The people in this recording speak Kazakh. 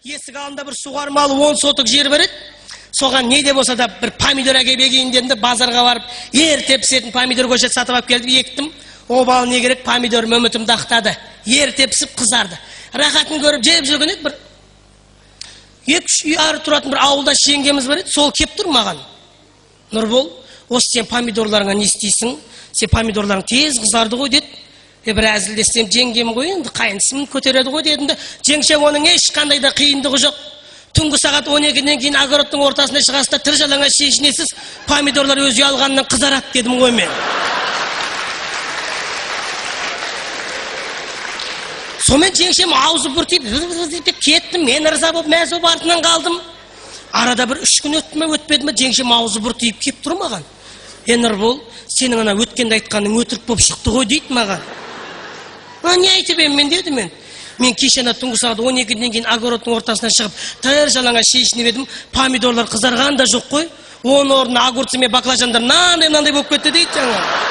есік алдында бір суғармалы 10 сотық жер бар еді. Соған не де болса да бір помидор әкеп егейін дедім де базарға барып ерте пісетін помидор көшет сатып алып келдім, ектім. Обалы не керек, помидор үмітімді ақтады. Ерте пісіп қызарды. Рахатын көріп жеп жүрген еді, бір 2-3 үй ары тұратын бір ауылда жеңгеміз бар еді. Сол кеп тұр маған. Нұрбол, осы сен помидорларыңа не істейсің? Сен помидорларың тез қызарды ғой деді. Бір әзілдесем жеңгем ғой, енді қайынсымын көтереді ғой дедім де, жеңше оның ешқандай да қиындығы жоқ. Түнгі сағат 12-ден кейін огородтың ортасына шығасыз да тыр жалаңа шешінесіз, помидорлар өзі алғаннан қызарады дедім ғой мен. Сонымен жеңшем аузы бұртиып кеттім, мен ырза болып мәз болып артынан қалдым. Арада бір 3 күн өтті ме өтпеді ме, жеңшем аузы бұртиып кеп тұр маған. Нұрбол, сенің ана өткенде айтқаның өтірік болып шықты ғой дейді маған. Не айтып едім мен деді мен. Мен кеше түнгі сағат 12-ден кейін огородтың ортасына шығып, тыр жалаңа шешініп едім, помидорлар қызарған да жоқ қой. Оның орнына огурцы мен баклажандар мынандай болып кетті дейді жаңа.